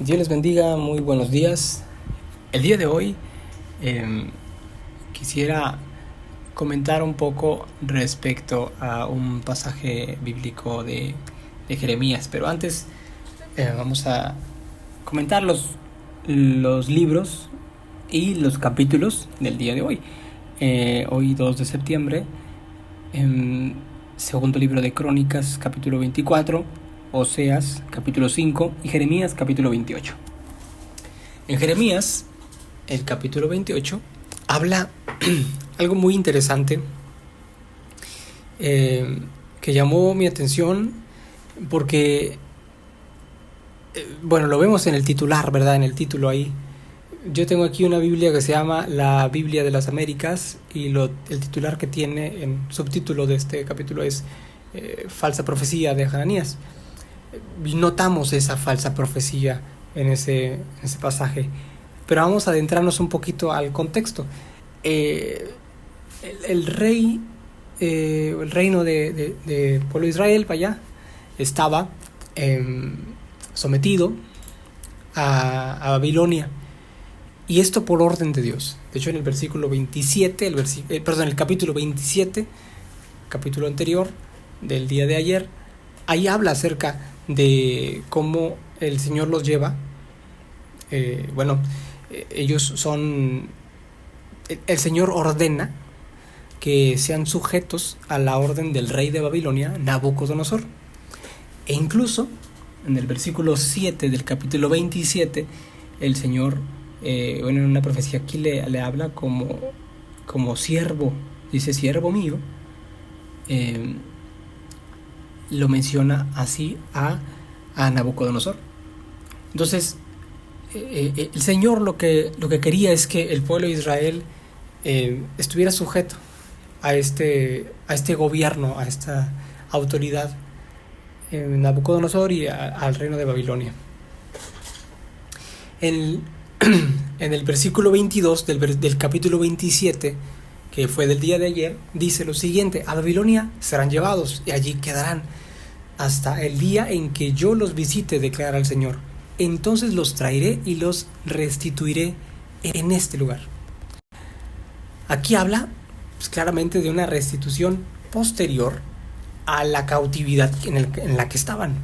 Dios les bendiga, muy buenos días. El día de hoy quisiera comentar un poco respecto a un pasaje bíblico de Jeremías, pero antes vamos a comentar los libros y los capítulos del día de hoy. Hoy 2 de septiembre, segundo libro de Crónicas, capítulo 24, Oseas, capítulo 5 y Jeremías, capítulo 28. En Jeremías, el capítulo 28, habla algo muy interesante que llamó mi atención porque, lo vemos en el titular, ¿verdad? En el título ahí. Yo tengo aquí una Biblia que se llama la Biblia de las Américas y el titular que tiene en subtítulo de este capítulo es Falsa profecía de Hananías. Notamos esa falsa profecía en ese pasaje, pero vamos a adentrarnos un poquito al contexto. El rey, el reino de pueblo de Israel, vaya, estaba sometido a Babilonia, y esto por orden de Dios. De hecho, en el versículo 27, el capítulo 27, capítulo anterior del día de ayer, ahí habla acerca de cómo el Señor los lleva. Ellos son... El Señor ordena que sean sujetos a la orden del rey de Babilonia, Nabucodonosor. E incluso, en el versículo 7 del capítulo 27, el Señor, en una profecía aquí le habla como siervo, dice siervo mío, lo menciona así a Nabucodonosor. Entonces, el Señor lo que quería es que el pueblo de Israel estuviera sujeto a este gobierno, a esta autoridad, Nabucodonosor y al reino de Babilonia. En el versículo 22 del capítulo 27, que fue del día de ayer, dice lo siguiente: a Babilonia serán llevados y allí quedarán hasta el día en que yo los visite, declara el Señor. Entonces los traeré y los restituiré en este lugar. Aquí habla claramente de una restitución posterior a la cautividad en la que estaban,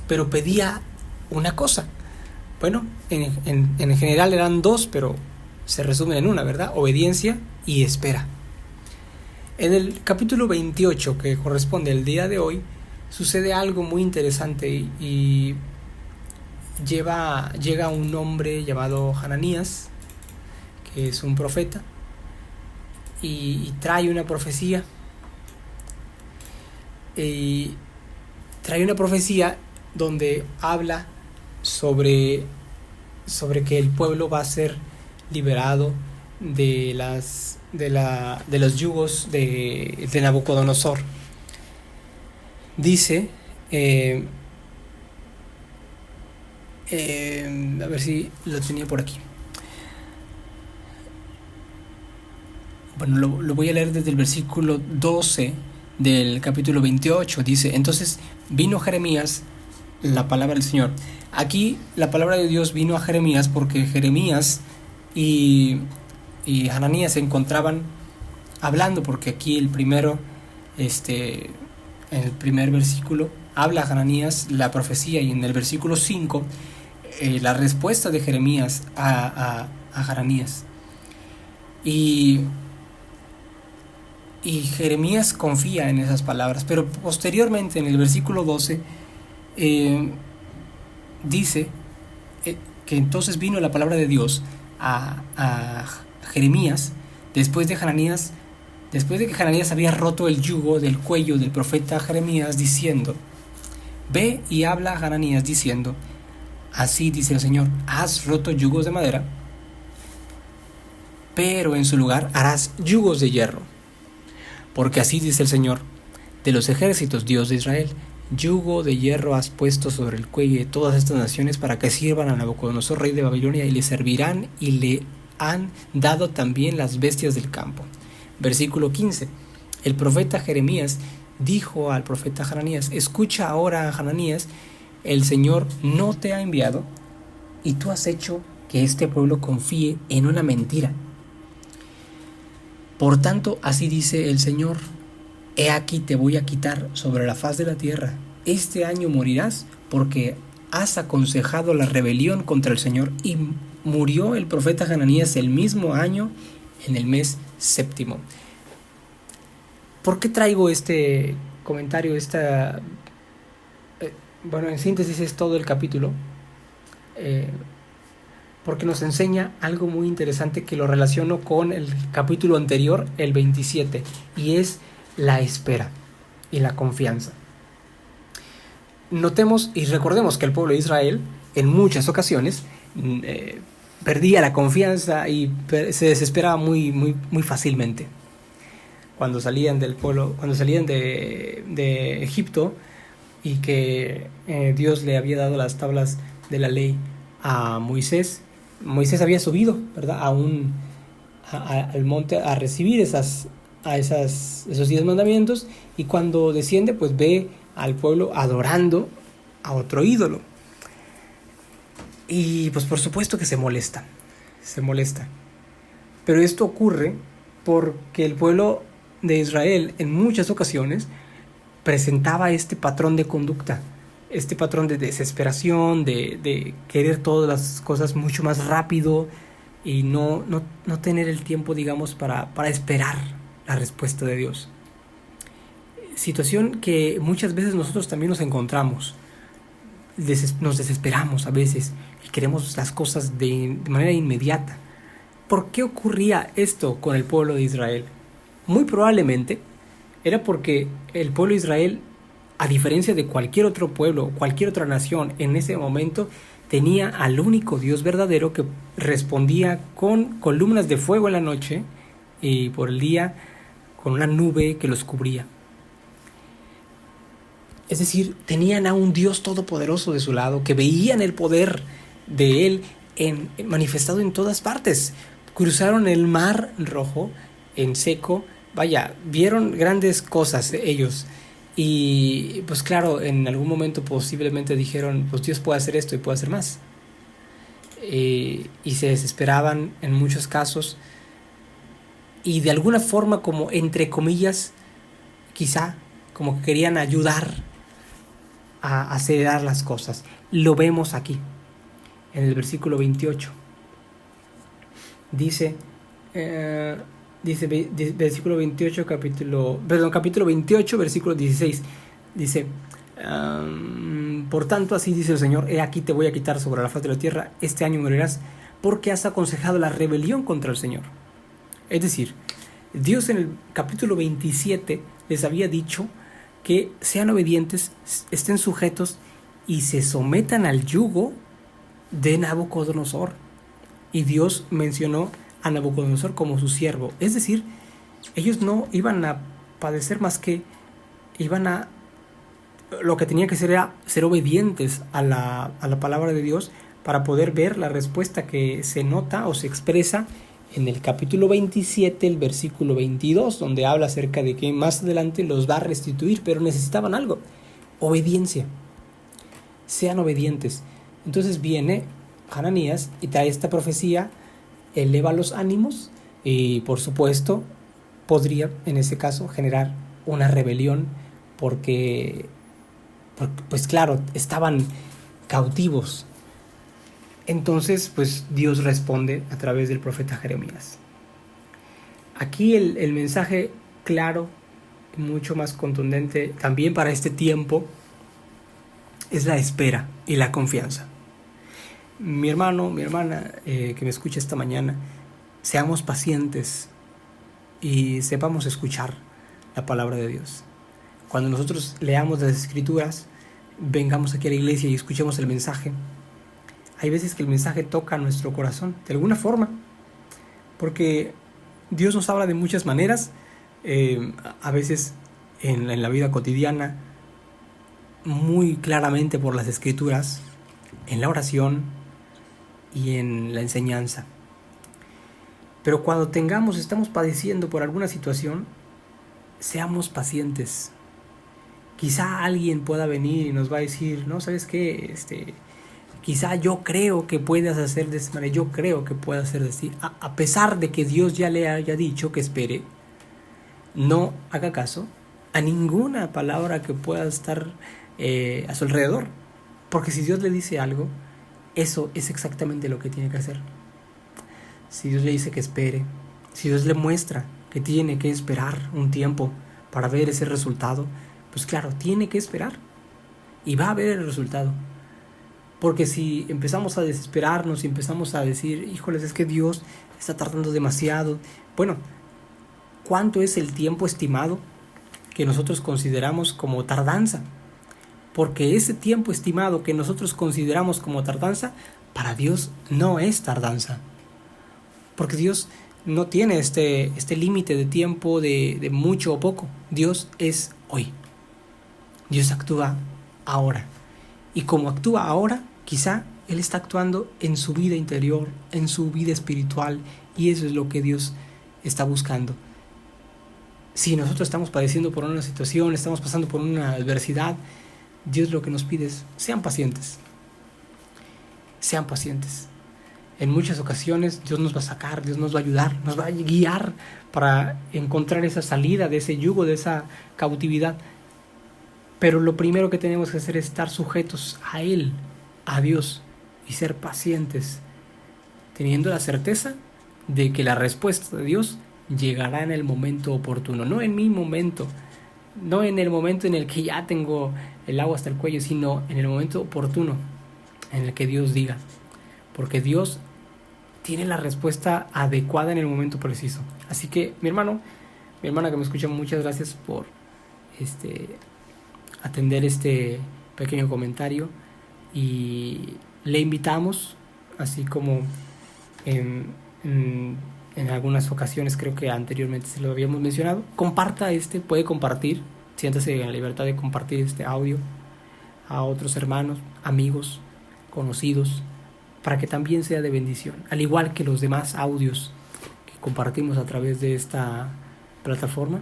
pero pedía una cosa. Bueno, en general eran dos, pero se resumen en una, ¿verdad? Obediencia y espera. En el capítulo 28, que corresponde al día de hoy, sucede algo muy interesante y llega un hombre llamado Hananías, que es un profeta, y trae una profecía. Y trae una profecía donde habla sobre que el pueblo va a ser liberado de los yugos de Nabucodonosor. Dice, a ver si lo tenía por aquí. Bueno, lo voy a leer desde el versículo 12 del capítulo 28. Dice: entonces vino Jeremías, la palabra del Señor. Aquí la palabra de Dios vino a Jeremías porque Jeremías y Hananías se encontraban hablando, porque aquí el primero, en el primer versículo habla Hananías la profecía, y en el versículo 5 la respuesta de Jeremías a Hananías. Y Jeremías confía en esas palabras, pero posteriormente en el versículo 12 dice que entonces vino la palabra de Dios a Jeremías después de que Hananías había roto el yugo del cuello del profeta Jeremías, diciendo: ve y habla a Hananías diciendo: así dice el Señor, has roto yugos de madera, pero en su lugar harás yugos de hierro. Porque así dice el Señor de los ejércitos, Dios de Israel: yugo de hierro has puesto sobre el cuello de todas estas naciones para que sirvan a Nabucodonosor, rey de Babilonia, y le servirán, y le han dado también las bestias del campo. Versículo 15. El profeta Jeremías dijo al profeta Hananías: escucha ahora, Hananías, el Señor no te ha enviado y tú has hecho que este pueblo confíe en una mentira. Por tanto, así dice el Señor: he aquí te voy a quitar sobre la faz de la tierra. Este año morirás porque has aconsejado la rebelión contra el Señor. Y murió el profeta Hananías el mismo año, en el mes séptimo. ¿Por qué traigo este comentario? Bueno, en síntesis es todo el capítulo. Porque nos enseña algo muy interesante que lo relaciono con el capítulo anterior, el 27, y es la espera y la confianza. Notemos y recordemos que el pueblo de Israel en muchas ocasiones perdía la confianza y se desesperaba muy fácilmente. Cuando salían del pueblo, cuando salían de Egipto, y que Dios le había dado las tablas de la ley a Moisés. Moisés había subido, ¿verdad?, al monte a recibir esos 10 mandamientos, y cuando desciende, pues ve al pueblo adorando a otro ídolo. Y pues por supuesto que se molesta. Pero esto ocurre porque el pueblo de Israel en muchas ocasiones presentaba este patrón de conducta, este patrón de desesperación, de querer todas las cosas mucho más rápido y no tener el tiempo, digamos, para esperar la respuesta de Dios. Situación que muchas veces nosotros también nos encontramos. Nos desesperamos a veces y queremos las cosas de manera inmediata. ¿Por qué ocurría esto con el pueblo de Israel? Muy probablemente era porque el pueblo de Israel, a diferencia de cualquier otro pueblo, cualquier otra nación en ese momento, tenía al único Dios verdadero que respondía con columnas de fuego en la noche y por el día con una nube que los cubría. Es decir, tenían a un Dios todopoderoso de su lado, que veían el poder de Él manifestado en todas partes. Cruzaron el Mar Rojo en seco. Vaya, vieron grandes cosas ellos. Y pues claro, en algún momento posiblemente dijeron, pues Dios puede hacer esto y puede hacer más. Y se desesperaban en muchos casos. Y de alguna forma, como entre comillas, quizá como que querían ayudar a acelerar las cosas. Lo vemos aquí, en el versículo 28. Dice versículo 28, capítulo 28, versículo 16. Dice: por tanto, así dice el Señor: he aquí te voy a quitar sobre la faz de la tierra, este año morirás, porque has aconsejado la rebelión contra el Señor. Es decir, Dios en el capítulo 27 les había dicho que sean obedientes, estén sujetos y se sometan al yugo de Nabucodonosor. Y Dios mencionó a Nabucodonosor como su siervo. Es decir, ellos no iban a padecer más que lo que tenían que hacer era ser obedientes a la palabra de Dios para poder ver la respuesta que se nota o se expresa en el capítulo 27, el versículo 22, donde habla acerca de que más adelante los va a restituir, pero necesitaban algo: obediencia. Sean obedientes. Entonces viene Hananías y trae esta profecía, eleva los ánimos y por supuesto podría en ese caso generar una rebelión porque pues claro, estaban cautivos. Entonces pues Dios responde a través del profeta Jeremías. Aquí el mensaje claro, mucho más contundente también para este tiempo, es la espera y la confianza. Mi hermano, mi hermana que me escucha esta mañana, seamos pacientes y sepamos escuchar la palabra de Dios. Cuando nosotros leamos las Escrituras, vengamos aquí a la iglesia y escuchemos el mensaje. Hay veces que el mensaje toca nuestro corazón, de alguna forma, porque Dios nos habla de muchas maneras, a veces en la vida cotidiana, muy claramente por las Escrituras, en la oración y en la enseñanza. Pero cuando estamos padeciendo por alguna situación, seamos pacientes. Quizá alguien pueda venir y nos va a decir: no, ¿sabes qué? Quizá yo creo que puedas hacer de esta manera, yo creo que puedas hacer de así. A pesar de que Dios ya le haya dicho que espere, no haga caso a ninguna palabra que pueda estar a su alrededor. Porque si Dios le dice algo, eso es exactamente lo que tiene que hacer. Si Dios le dice que espere, si Dios le muestra que tiene que esperar un tiempo para ver ese resultado, pues claro, tiene que esperar y va a ver el resultado. Porque si empezamos a desesperarnos y empezamos a decir, híjoles, es que Dios está tardando demasiado, bueno, ¿cuánto es el tiempo estimado que nosotros consideramos como tardanza? Porque ese tiempo estimado que nosotros consideramos como tardanza, para Dios no es tardanza. Porque Dios no tiene este límite de tiempo de mucho o poco. Dios es hoy. Dios actúa ahora. Y como actúa ahora, quizá Él está actuando en su vida interior, en su vida espiritual, y eso es lo que Dios está buscando. Si nosotros estamos padeciendo por una situación, estamos pasando por una adversidad, Dios lo que nos pide es, sean pacientes. Sean pacientes. En muchas ocasiones Dios nos va a sacar, Dios nos va a ayudar, nos va a guiar para encontrar esa salida de ese yugo, de esa cautividad. Pero lo primero que tenemos que hacer es estar sujetos a Él, a Dios, y ser pacientes, teniendo la certeza de que la respuesta de Dios llegará en el momento oportuno, no en mi momento, no en el momento en el que ya tengo el agua hasta el cuello, sino en el momento oportuno, en el que Dios diga, porque Dios tiene la respuesta adecuada en el momento preciso. Así que mi hermano, mi hermana que me escucha, muchas gracias por atender este pequeño comentario, y le invitamos, así como en algunas ocasiones, creo que anteriormente se lo habíamos mencionado, comparta puede compartir, siéntase en la libertad de compartir este audio a otros hermanos, amigos, conocidos, para que también sea de bendición, al igual que los demás audios que compartimos a través de esta plataforma.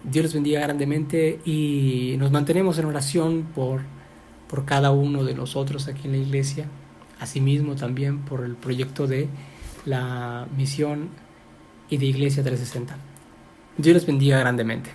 Dios les bendiga grandemente y nos mantenemos en oración por cada uno de nosotros aquí en la iglesia, asimismo también por el proyecto de la misión y de Iglesia 360. Dios les bendiga grandemente.